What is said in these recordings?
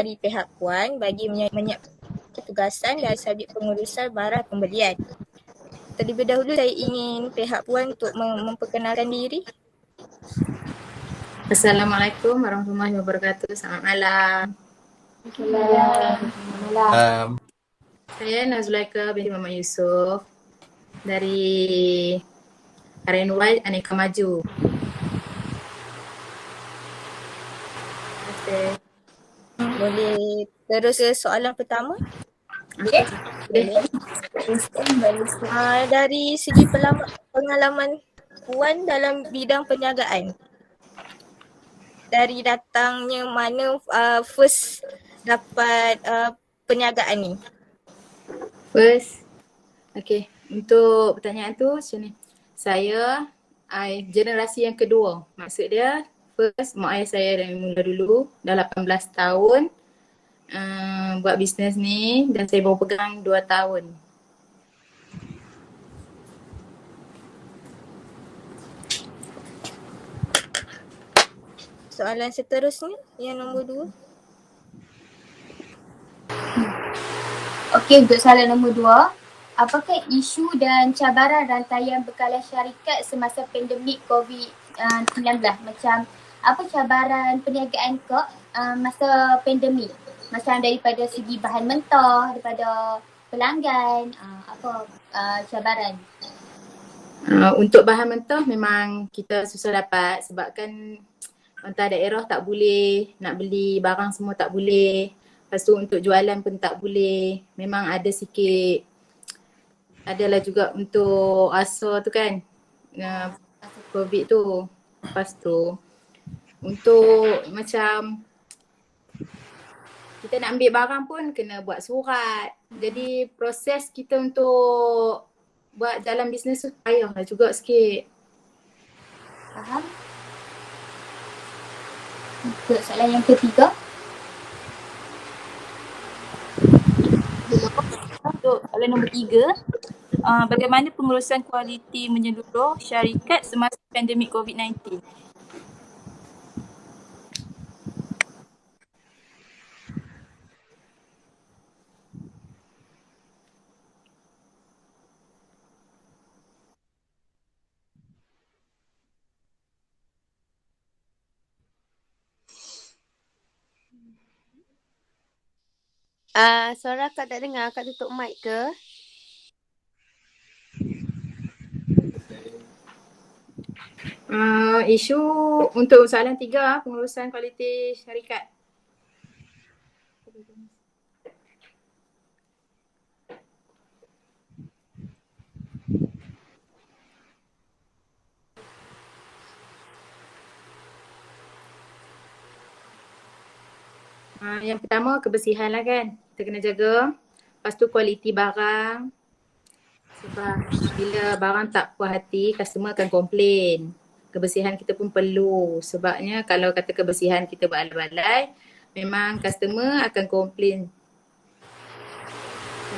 dari pihak Puan bagi menyiapkan tugasan dan sabit pengurusan barang pembelian. Terlebih dahulu saya ingin pihak Puan untuk memperkenalkan diri. Assalamualaikum warahmatullahi wabarakatuh. Selamat malam. Saya Nazulaika binti Muhammad Yusof dari RNY Aneka Maju. Terima kasih. Boleh terus ke soalan pertama? Okey. Boleh. Dari segi pengalaman Puan dalam bidang perniagaan, dari datangnya mana first dapat perniagaan ni? First, okey. Untuk pertanyaan tu macam ni. I generasi yang kedua. Maksud dia first mak ayah saya dari mula dulu dah 18 tahun buat bisnes ni dan saya baru pegang 2 tahun. Soalan seterusnya yang nombor 2. Okey, untuk soalan nombor 2. Apakah isu dan cabaran rantaian bekalan syarikat semasa pandemik COVID-19? Macam apa cabaran perniagaan kau masa pandemik? Macam daripada segi bahan mentah, daripada pelanggan, apa cabaran? Untuk bahan mentah memang kita susah dapat sebabkan antara daerah tak boleh, nak beli barang semua tak boleh. Lepas tu untuk jualan pun tak boleh. Memang ada sikit, adalah juga untuk asal tu kan, COVID tu. Lepas tu untuk macam kita nak ambil barang pun kena buat surat. Jadi proses kita untuk buat jalan bisnes tu payahlah juga sikit. Faham? Untuk soalan yang ketiga. Untuk soalan nombor 3, bagaimana pengurusan kualiti menyeluruh syarikat semasa pandemik COVID-19? Suara Kak tak dengar. Kak tutup mic ke? Isu untuk soalan 3, pengurusan kualiti syarikat. Yang pertama kebersihan lah kan, kita kena jaga. Lepas tu kualiti barang, sebab bila barang tak puas hati, customer akan komplain. Kebersihan kita pun perlu, sebabnya kalau kata kebersihan kita beralai-alai, memang customer akan komplain.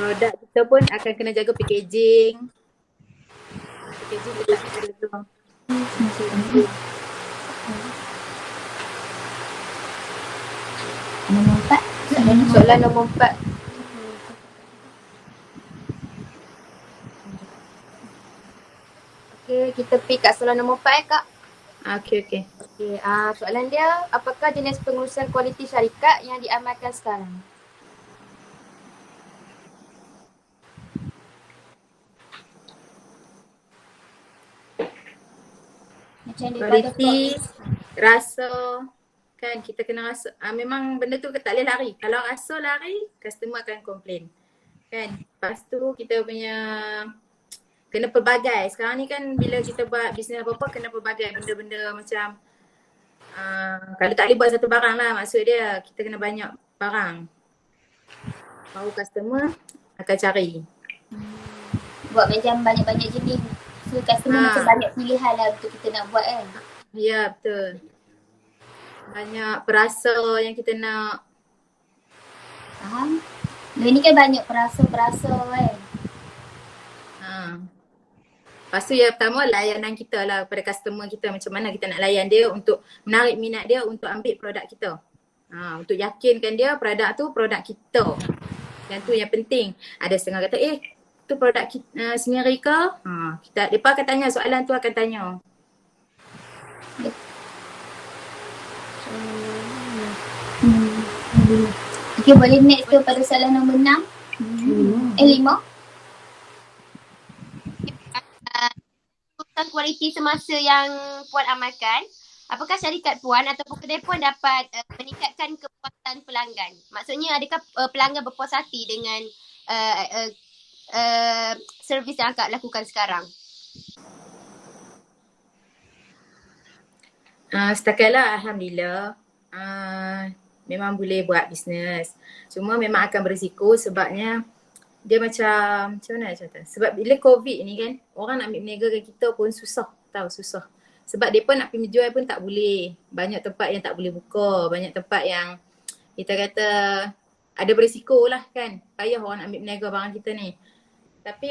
Produk kita pun akan kena jaga packaging. Packaging kita kena jaga. Nombor 4. Soalan nombor 4. Okey, kita pergi kat soalan nombor 4 Kak. Okey. Okey, soalan dia, apakah jenis pengurusan kualiti syarikat yang diamalkan sekarang? Macam daripada Kualiti, rasa kan kita kena rasa. Memang benda tu tak boleh lari. Kalau rasa lari, customer akan komplain. Kan? Lepas tu kita punya kena pelbagai. Sekarang ni kan bila kita buat bisnes apa-apa kena pelbagai benda-benda macam kalau tak boleh buat satu barang lah, maksud dia kita kena banyak barang. Baru customer akan cari. buat macam banyak-banyak jenis. So customer macam banyak pilihan lah untuk kita nak buat kan. Ya, betul. Banyak perasa yang kita nak. Faham? Dia ni kan banyak perasa-perasa kan. Lepas tu yang pertama layanan kita lah kepada customer kita, macam mana kita nak layan dia untuk menarik minat dia untuk ambil produk kita. Untuk yakinkan dia produk tu produk kita. Yang tu yang penting. Ada setengah kata tu produk kita sendiri ke? Depa akan tanya soalan tu akan tanya. Okay, boleh next tu pada soalan nombor 6. 5. Pengurusan kualiti semasa yang Puan amalkan, apakah syarikat Puan ataupun kedai Puan dapat meningkatkan kepuasan pelanggan? Maksudnya adakah pelanggan berpuas hati dengan servis yang akak lakukan sekarang? Setakatlah Alhamdulillah memang boleh buat bisnes. Cuma memang akan berisiko sebabnya dia macam mana nak cakap? Sebab bila COVID ni kan, orang nak ambil berniaga dengan kita pun susah. Sebab mereka nak pergi jual pun tak boleh. Banyak tempat yang tak boleh buka. Banyak tempat yang kita kata ada berisiko lah kan. Payah orang nak ambil berniaga barang kita ni. Tapi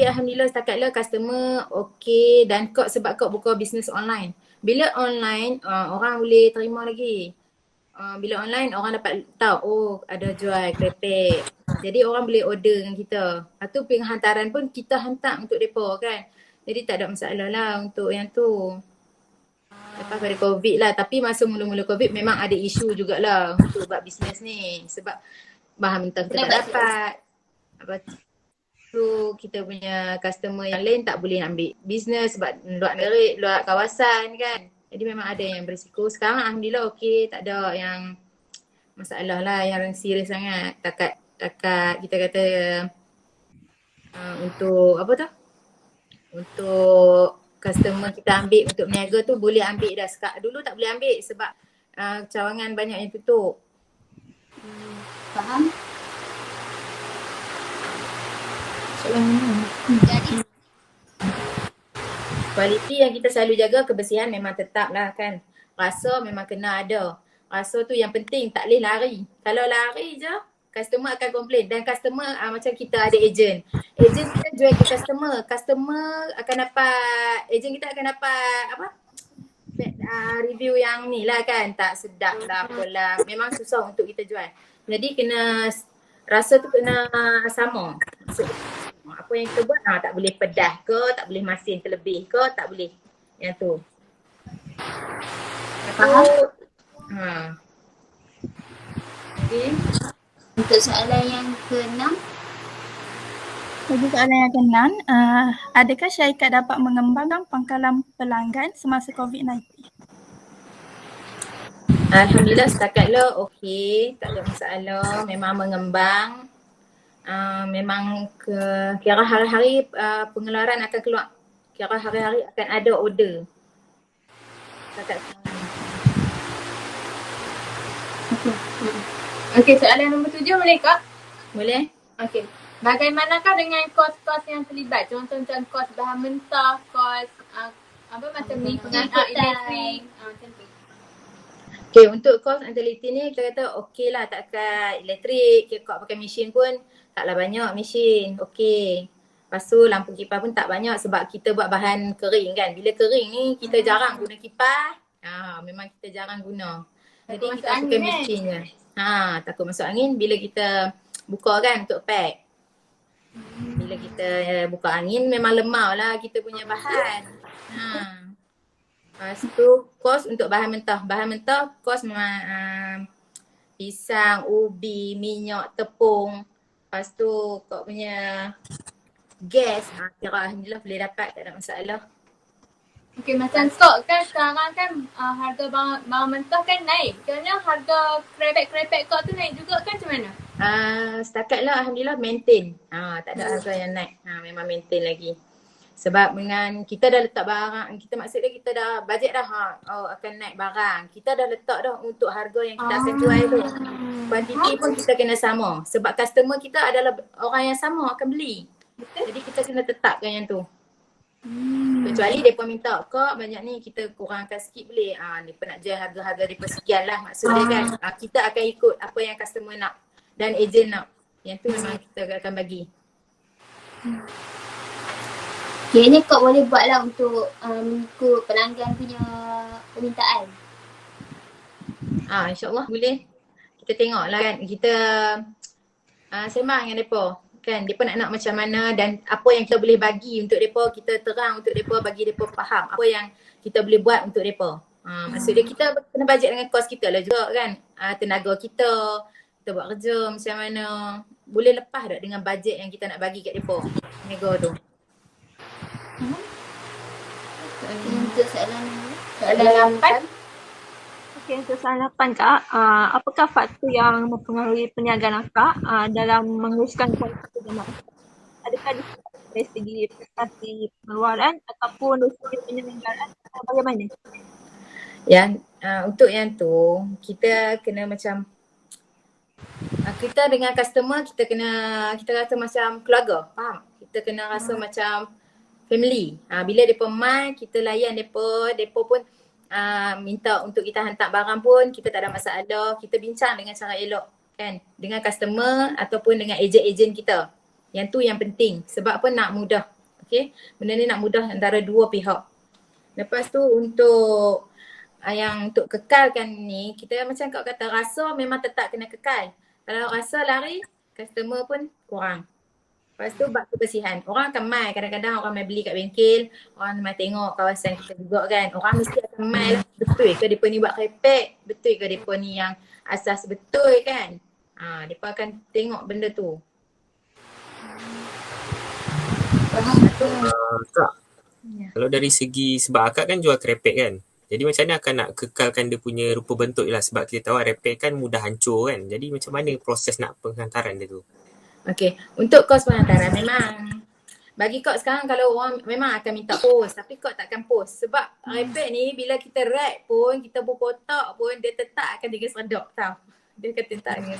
Alhamdulillah setakatlah customer okey dan sebab kau buka bisnes online. Bila online orang boleh terima lagi. Bila online orang dapat tahu ada jual kerepek. Jadi orang boleh order dengan kita. Lepas tu penghantaran pun kita hantar untuk depa kan. Jadi tak ada masalah lah untuk yang tu. Lepas pada COVID lah. Tapi masa mula-mula COVID memang ada isu jugalah untuk buat bisnes ni. Sebab bahan mentah kita tak dapat. Lepas tu kita punya customer yang lain tak boleh ambil bisnes sebab luar kawasan kan. Jadi memang ada yang berisiko. Sekarang Alhamdulillah okey, tak ada yang masalah lah yang serius sangat. Takat kita kata untuk untuk customer kita ambil untuk berniaga tu boleh ambil dah. Dulu tak boleh ambil sebab cawangan banyak yang tutup. Faham? Jadi Kualiti yang kita selalu jaga, kebersihan memang tetap lah kan. Rasa memang kena ada. Rasa tu yang penting, tak boleh lari. Kalau lari je, customer akan komplain. Dan customer macam kita ada ejen. Ejen kita jual ke customer. Customer akan dapat, ejen kita akan dapat review yang ni lah kan. Tak sedap lah apalah. Memang susah untuk kita jual. Jadi kena, rasa tu kena sama. Apa yang kita buat tak boleh pedas ke, tak boleh masin terlebih ke, tak boleh. Yang tu. Faham? Okay. Untuk soalan yang ke-6. Bagi soalan yang ke-6, adakah syarikat dapat mengembangkan pangkalan pelanggan semasa COVID-19? Alhamdulillah setakatlah okey, tak ada masalah. Memang mengembang. Memang kira hari-hari pengeluaran akan keluar. Kira hari-hari akan ada order. Setakat sekarang. Okey, soalan nombor 7 boleh Kak? Boleh? Okey. Bagaimanakah dengan kos-kos yang terlibat? Contoh macam kos bahan mentah, kos macam ni, pengangkut elektrik, macam tu. Okay, untuk kos utility ni kita kata okey lah, takkan elektrik, kau pakai mesin pun taklah banyak mesin, okey. Lepas tu lampu kipas pun tak banyak sebab kita buat bahan kering kan. Bila kering ni kita jarang guna kipas, memang kita jarang guna. Jadi kita pakai mesin je. Takut masuk angin bila kita buka kan untuk pack. Bila kita buka angin memang lemau lah kita punya bahan. Lepas tu kos untuk bahan mentah. Bahan mentah kos memang pisang, ubi, minyak, tepung. Lepas tu kau punya gas, kira Alhamdulillah boleh dapat, tak ada masalah. Okey, macam stok kan sekarang kan harga barang mentah kan naik. Kerana harga kerepek kau tu naik juga kan, macam mana? Setakatlah Alhamdulillah maintain. Tak ada harga yang naik. Memang maintain lagi. Sebab dengan kita dah letak barang, kita maksudnya kita dah bajet dah akan naik barang. Kita dah letak dah untuk harga yang kita akan jual tu. Kuantiti pun kita kena sama. Sebab customer kita adalah orang yang sama akan beli. Jadi kita kena tetapkan yang tu. Kecuali mereka minta kak banyak ni kita kurangkan sikit boleh. Mereka nak jual harga-harga mereka sekian lah maksudnya kan. Kita akan ikut apa yang customer nak dan ejen nak. Yang tu memang kita akan bagi. Kiranya kau boleh buat lah untuk mengikut pelanggan punya permintaan. InsyaAllah boleh. Kita tengok lah kan. Kita sembang dengan mereka. Kan, mereka nak macam mana dan apa yang kita boleh bagi untuk mereka, kita terang untuk mereka, bagi mereka faham apa yang kita boleh buat untuk mereka. Maksudnya kita kena bajet dengan kos kita lah juga kan. Tenaga kita buat kerja macam mana. Boleh lepas tak dengan bajet yang kita nak bagi kat mereka, tenaga tu. Untuk soalan Soalan 8. Okey, untuk soalan 8 Kak, apakah faktor yang mempengaruhi perniagaan Kak dalam menguruskan kualitas perniagaan? Adakah dari segi prestasi pengeluaran ataupun dari segi penyelenggaraan atau bagaimana? Untuk yang tu, kita kena macam kita dengan customer, kita rasa macam keluarga, faham? Kita kena rasa macam family. Bila mereka mai, kita layan mereka, mereka pun minta untuk kita hantar barang pun kita tak ada masalah. Kita bincang dengan cara elok kan, dengan customer ataupun dengan ejen-ejen kita. Yang tu yang penting, sebab apa nak mudah. Okay, benda ni nak mudah antara dua pihak. Lepas tu untuk yang untuk kekalkan ni, kita macam kau kata, rasa memang tetap kena kekal. Kalau rasa lari, customer pun kurang. Lepas tu bab kebersihan. Orang akan mai, kadang-kadang orang mai beli kat bengkel, orang mai tengok kawasan kita juga kan. Orang mesti akan mai lah, betul ke mereka ni buat krepek, betul ke mereka ni yang asas betul kan. Mereka akan tengok benda tu. Kak, kalau dari segi, sebab akak kan jual krepek kan. Jadi macam mana akak nak kekalkan dia punya rupa bentuk lah, sebab kita tahu krepek kan mudah hancur kan. Jadi macam mana proses nak penghantaran dia tu? Okay, untuk kos penghantaran memang bagi kau sekarang kalau orang memang akan minta post, tapi kau takkan post sebab krepek ni bila kita wrap pun, kita berkotak pun dia tetap akan jadi seredok tau. Dia akan tetap dengan.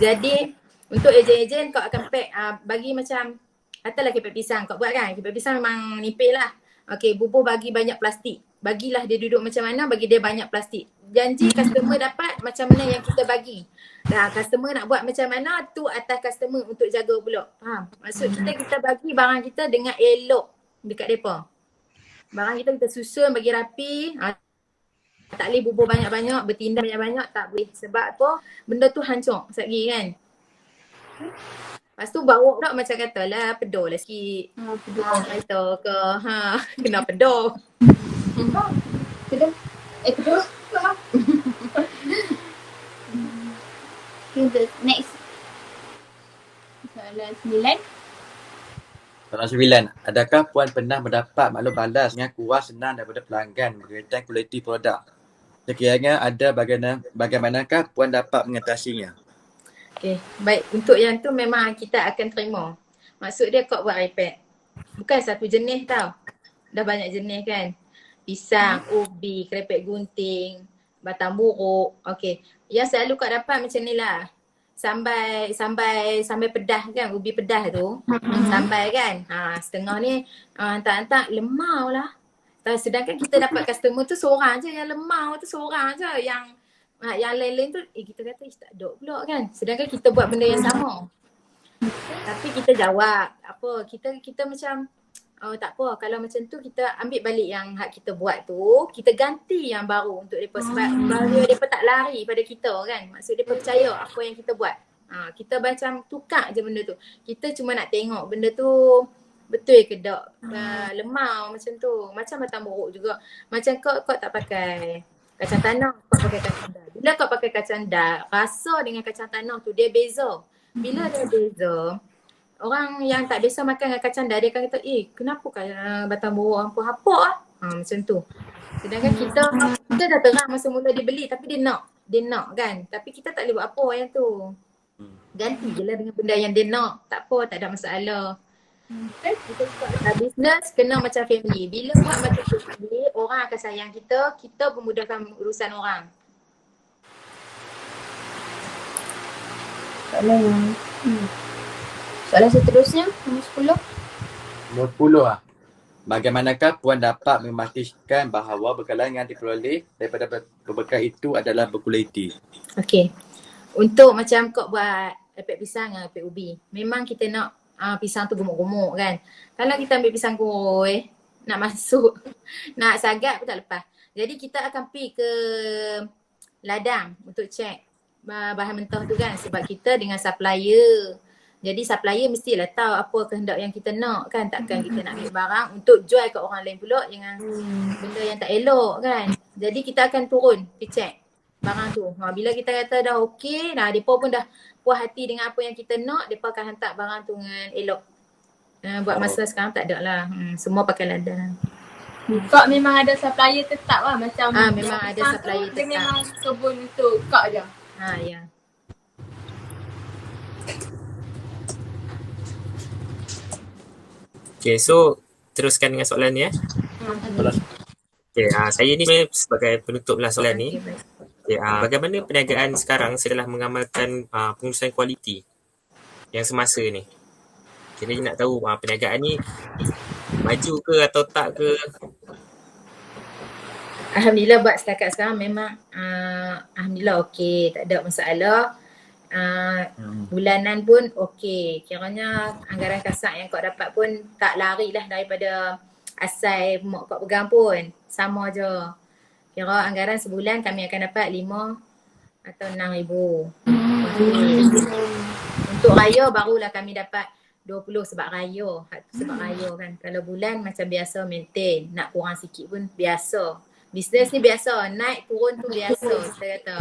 Jadi untuk ejen-ejen kau akan pack bagi macam katalah kepek pisang kau buat kan, kepek pisang memang nipis lah. Okay, bubuh bagi banyak plastik. Bagilah dia duduk macam mana, bagi dia banyak plastik. Janji customer dapat macam mana yang kita bagi. Dah customer nak buat macam mana, tu atas customer untuk jaga pula. Faham? Maksud kita bagi barang kita dengan elok dekat mereka. Barang kita susun bagi rapi. Tak boleh bubuh banyak-banyak, bertindak banyak-banyak, tak boleh. Sebab apa? Benda tu hancur sekejap lagi kan. Lepas tu bawa pula macam katalah pedor lah sikit. Pedor kereta ke. Kena pedor. Pedor? Pedor? Okay, next. Soalan 9. Soalan 9. Adakah Puan pernah mendapat maklum balas yang kurang senang daripada pelanggan berkaitan kualiti produk? Sekiranya ada, bagaimanakah Puan dapat mengatasinya? Okay, baik. Untuk yang tu memang kita akan terima. Maksud dia kau buat iPad. Bukan satu jenis tau. Dah banyak jenis kan. Pisang, ubi, krepek gunting, batang buruk. Okay. Yang selalu kau dapat macam ni lah. Sambai pedas kan, ubi pedas tu. Sambai kan. Setengah ni hantar-hantar lemau lah. Sedangkan kita dapat customer tu seorang je yang lemau tu, seorang je yang lain-lain tu kita kata tak ada pula kan. Sedangkan kita buat benda yang sama. Tapi kita jawab apa, kita macam tak apa, kalau macam tu kita ambil balik yang hak kita buat tu, kita ganti yang baru untuk mereka sebab baru mereka tak lari pada kita kan. Maksud mereka percaya apa yang kita buat. Kita macam tukar je benda tu. Kita cuma nak tengok benda tu betul ke tak. Lemau macam tu. Macam batang buruk juga. Macam kau tak pakai kacang tanah, kau pakai kacang dah. Bila kau pakai kacang dah, rasa dengan kacang tanah tu dia beza. Bila dia beza, orang yang tak biasa makan dengan kacang dah, dia akan kata, kenapa batang buruk hampa-hampa lah. Macam tu. Sedangkan kita dah terang masa mula dia beli, tapi dia nak kan. Tapi kita tak boleh buat apa yang tu. Ganti je lah dengan benda yang dia nak. Tak apa, tak ada masalah. Kita buat bisnes kena macam family. Bila buat macam family, orang akan sayang kita, kita memudahkan urusan orang. Soalan seterusnya, nombor 10. Nombor 10 lah. Bagaimanakah Puan dapat memastikan bahawa bekalan yang diperoleh daripada berbekal itu adalah berkualiti? Okay. Untuk macam kau buat epek pisang dengan epek ubi, memang kita nak pisang tu gemuk-gemuk kan. Kalau kita ambil pisang kuroi, nak masuk, nak sagak pun tak lepas. Jadi kita akan pergi ke ladang untuk cek bahan mentah tu kan, sebab kita dengan supplier. Jadi supplier mestilah tahu apa kehendak yang kita nak kan. Takkan kita nak ambil barang untuk jual kat orang lain pula dengan benda yang tak elok kan. Jadi kita akan turun pergi cek barang tu. Bila kita kata dah okey, mereka pun dah puas hati dengan apa yang kita nak, mereka akan hantar barang tu dengan elok. Buat masa sekarang tak ada lah. Semua pakai ladang. Kak memang ada supplier tetap lah macam memang ada pisang supplier tu, dia tetap. memang kebun untuk kak je. Ya. Okay, so teruskan dengan soalan ni Okay, saya ni sebagai penutup lah soalan ni. Baik. Okay, bagaimana perniagaan sekarang setelah mengamalkan pengurusan kualiti yang semasa ni? Kita nak tahu perniagaan ni maju ke atau tak ke? Alhamdulillah buat setakat sekarang memang alhamdulillah okey, tak ada masalah. Bulanan pun okey. Kiranya anggaran kasar yang kau dapat pun tak lari lah daripada asal mak kau pegang pun. Sama je. Kira anggaran sebulan kami akan dapat 5 atau 6,000. Untuk raya barulah kami dapat 20 sebab raya. Sebab raya kan. Kalau bulan macam biasa maintain. Nak kurang sikit pun biasa. Bisnes ni biasa. Naik turun tu biasa. Saya kata.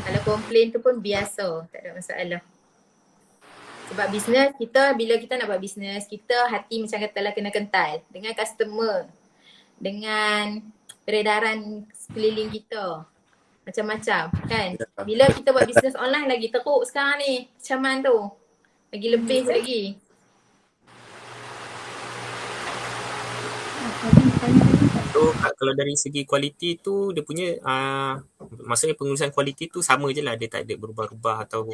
Kalau komplain tu pun biasa. Tak ada masalah. Sebab bisnes kita, bila kita nak buat bisnes, kita hati macam katalah kena kental. Dengan customer. Dengan peredaran sekeliling kita. Macam-macam kan. Bila kita buat bisnes online lagi teruk sekarang ni. Macam mana tu. Lagi lebih lagi. So kalau dari segi kualiti tu dia punya maksudnya pengurusan kualiti tu sama je lah, dia tak ada berubah-ubah atau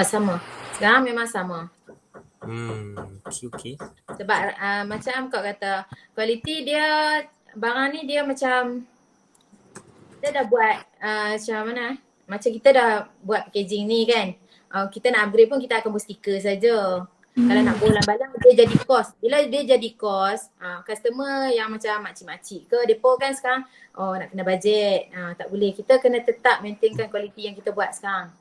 Sama. Sekarang memang sama. Okay. Sebab macam kau kata kualiti dia, barang ni dia macam kita dah buat macam mana, macam kita dah buat packaging ni kan. Kita nak upgrade pun kita akan buat stiker saja. Kalau nak bola balang dia jadi kos. Bila dia jadi kos, customer yang macam makcik-makcik ke, depa kan sekarang nak kena bajet. Tak boleh. Kita kena tetap maintainkan kualiti yang kita buat sekarang.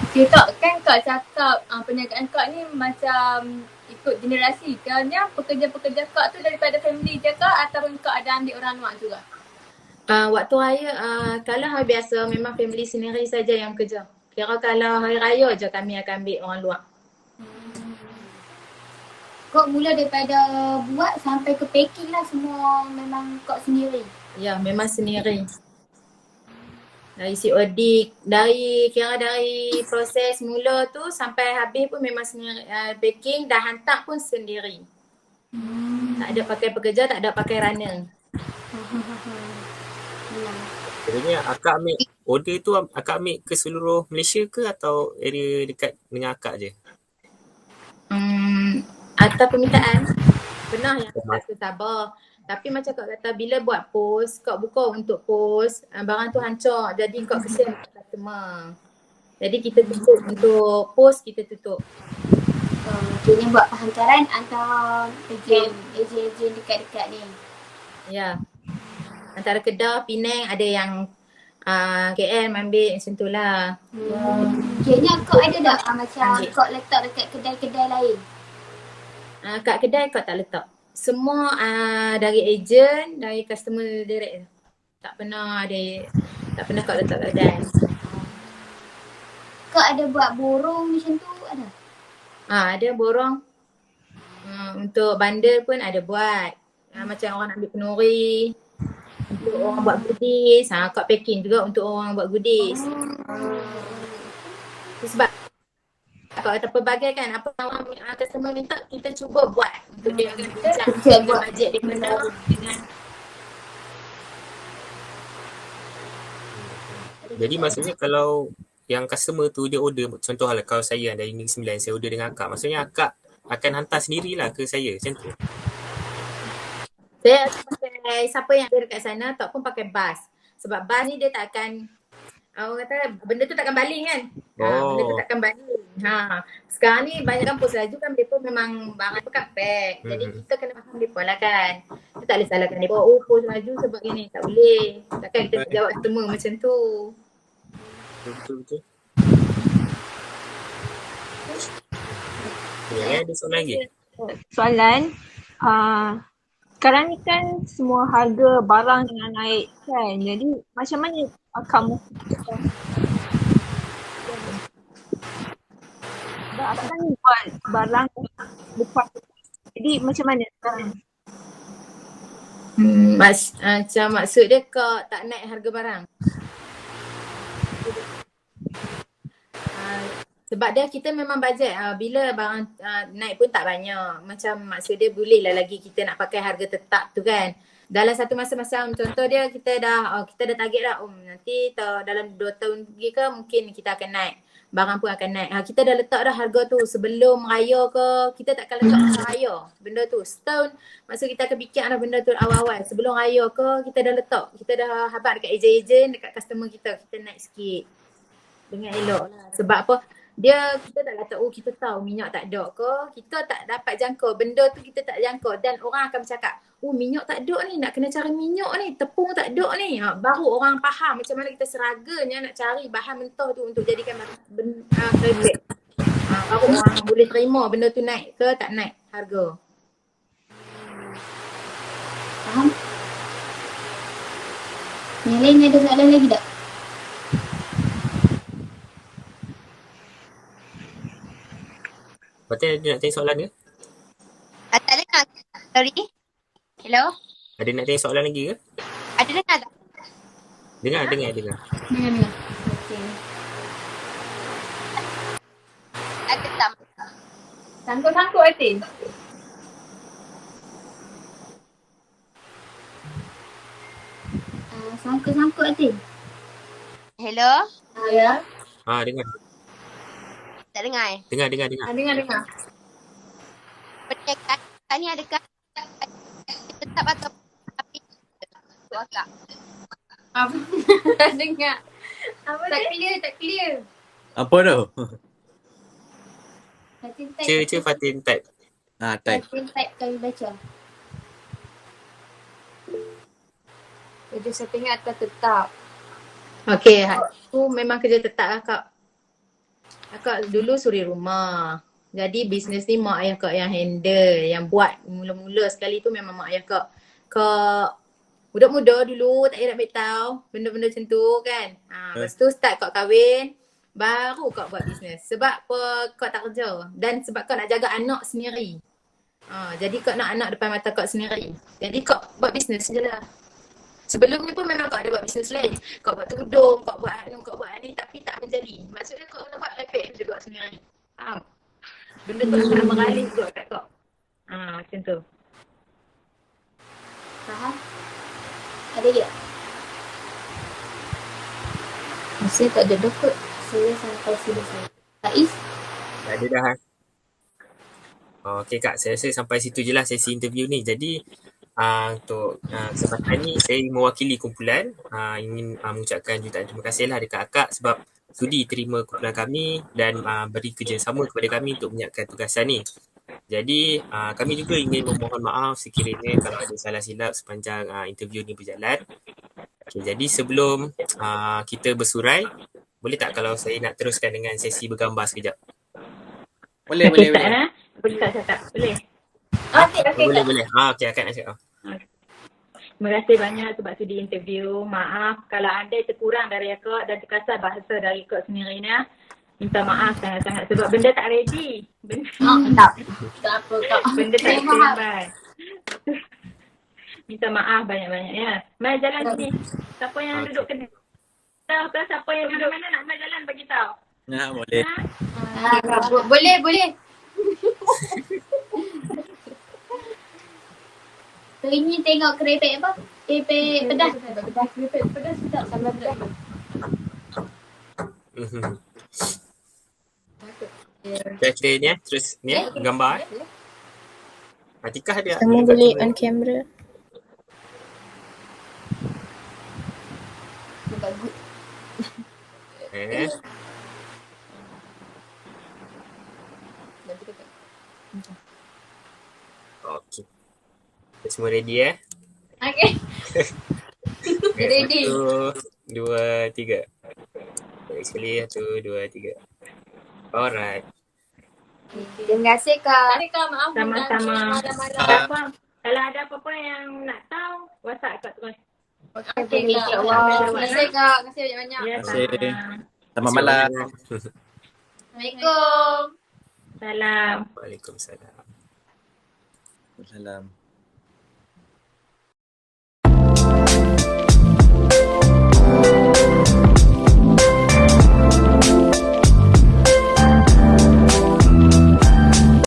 Okay, Tok, kan Kak cakap perniagaan Kak ni macam ikut generasi. Kerana pekerja-pekerja Kak tu daripada family je Kak ataupun Kak ada ambil orang luar juga? Waktu raya, kalau hari biasa memang family sendiri saja yang kerja. Kira kalau hari raya je kami akan ambil orang luar. Kak mula daripada buat sampai ke packing lah semua memang Kak sendiri? Ya, memang sendiri. Dari COD, dari proses mula tu sampai habis pun memang sendiri. Packing dah hantar pun sendiri. Tak ada pakai pekerja, tak ada pakai runner. Sebenarnya akak ambil order tu, akak ambil ke seluruh Malaysia ke atau area dekat dengan akak je? Atas permintaan. Pernah yang atas ke Sabah. Tapi macam kau kata bila buat post, kau buka untuk post, barang tu hancur. Jadi kau kesian customer. Jadi kita tutup untuk post, kita tutup. Kena buat penghantaran antara ejen-ejen dekat-dekat ni. Ya. Antara Kedah, Penang ada yang KL ambil macam tu lah. Kiranya kau ada tak macam kau letak dekat kedai-kedai lain? Kat kedai kau tak letak. Semua dari ejen, dari customer direct. Tak pernah kau letak kedai. Kau ada buat borong macam tu ada? Ada borong. Untuk bandar pun ada buat. Macam orang nak ambil kenuri. Untuk orang buat goodies. Kau packing juga untuk orang buat goodies. Sebab kalau kata pelbagai kan, apa orang customer minta, kita cuba buat untuk dia macam buat bajet dia kena dengan. Jadi maksudnya kalau yang customer tu dia order, contohlah kalau saya dari Negeri Sembilan, saya order dengan akak, maksudnya akak akan hantar sendirilah ke saya macam tu? Saya akan pakai, siapa yang ada dekat sana tak pun pakai bas. Sebab bas ni dia tak akan orang kata benda tu takkan baling kan. Benda tu Oh. takkan baling. Sekarang ni banyak kampus laju kan mereka memang barang tu kan pack. Jadi kita kena faham mereka lah kan. Kita tak boleh salahkan mereka. Oh post laju sebab gini. Tak boleh. Takkan kita nak jawab semua macam tu. Betul. Ya, ada soalan lagi? Soalan, sekarang ni kan semua harga barang tengah naik kan. Jadi macam mana kamu apa kan buat barang bukan. Jadi macam mana sekarang? Macam maksud dia kau tak naik harga barang. Sebab dia kita memang bajet bila barang naik pun tak banyak. Macam maksud dia boleh lah lagi kita nak pakai harga tetap tu kan. Dalam satu masa contoh dia kita dah target dah nanti dalam 2 tahun lagi ke mungkin kita akan naik. Barang pun akan naik. Kita dah letak dah harga tu sebelum raya ke, kita takkan letak masa raya. Benda tu setahun maksud kita akan fikir dah benda tu awal-awal. Sebelum raya ke kita dah letak. Kita dah habaq dekat ejen-ejen, dekat customer kita naik sikit. Dengan elok lah. Sebab apa? Kita tak kata kita tahu minyak tak ada ke, kita tak dapat jangkau benda tu, kita tak jangkau dan orang akan bercakap minyak tak ada ni, nak kena cari minyak ni, tepung tak ada ni. Baru orang faham macam mana kita seraganya nak cari bahan mentah tu untuk jadikan keripik. Baru orang boleh terima benda tu naik ke tak naik harga. Faham? Yang lain ada soalan lagi tak? Patut ada nak tanya soalan ke? Tak dengar. Sorry. Hello? Ada nak tanya soalan lagi ke? Ada dengar tak? Dengar. Dengar. Okey. Ada tak? Sangkut-sangkut Atin. Sangkut-sangkut Atin. Hello? Ya. Dengar. Tak dengar Dengar. Dengar. Perniagaan ni adakah tetap atau tapi tu akak? Tak dengar. Apa Tak dia? clear. Apa tu? Fatin type. Cik Fatin type. Type. Fatin type kami baca. Kerja settingan atau tetap? Okey, aku memang kerja tetap lah kak. Akak dulu suri rumah. Jadi bisnes ni mak ayah kak yang handle, yang buat mula-mula sekali tu memang mak ayah kak. Kak budak-muda dulu tak payah nak beritahu benda-benda macam tu kan. Lepas tu start kak kahwin, baru kak buat bisnes. Sebab apa kak tak kerja dan sebab kak nak jaga anak sendiri. Jadi kak nak anak depan mata kak sendiri. Jadi kak buat bisnes je lah. Sebelum ni pun memang kak ada buat bisnes lain. Kak buat tudung, kak buat ni tapi tak menjadi. Maksudnya kak nak buat repek juga sendiri. Faham? Benda tu akan mengalir juga kat kak. Macam tu. Faham? Ada tak? Saya tak ada dah kot. Saya sampai sini saya. Faiz? Tak ada dah. Okey kak, saya rasa sampai situ je lah sesi interview ni. Jadi untuk kesempatan ni saya mewakili kumpulan ingin mengucapkan jutaan terima kasih lah dekat akak sebab sudi terima kumpulan kami dan beri kerjasama kepada kami untuk menyiapkan tugasan ni. Jadi kami juga ingin memohon maaf sekiranya kalau ada salah silap sepanjang interview ni berjalan. Okay, jadi sebelum kita bersurai, boleh tak kalau saya nak teruskan dengan sesi bergambar sekejap? Boleh. Boleh tak cakap? Boleh? Boleh. Okey, akak nak cakap. Terima kasih banyak sebab sudi interview. Maaf kalau ada terkurang dari akak dan terkasar bahasa dari akak sendiri ni. Minta maaf sangat-sangat sebab benda tak ready. Tak apa kak. Benda tak standby. Minta maaf banyak-banyak ya. Mai jalan sini. Siapa yang duduk kena tahu siapa yang duduk mana nak mai jalan bagi tahu. Boleh. Boleh. Ini tengok keripik apa? Keripik pedas. Keripik pedas sedap sambal pedas. Kita ni terus ni gambar. Atikah ada. Kamu boleh on camera. Nampak good. Okey. Kita semua ready Okay. Ready. 1, 2, 3. Balik sekali 1, 2, 3. Alright. Terima kasih Kak. Terima kasih maaf Sama-sama. malam-malam. Kalau ada apa-apa yang nak tahu, WhatsApp Kak terus. Okay, InsyaAllah. Terima kasih Kak. Terima kasih banyak-banyak. Ya, Terima kasih. sama. Selamat malam. Assalamualaikum. Salam. Waalaikumsalam. Salam.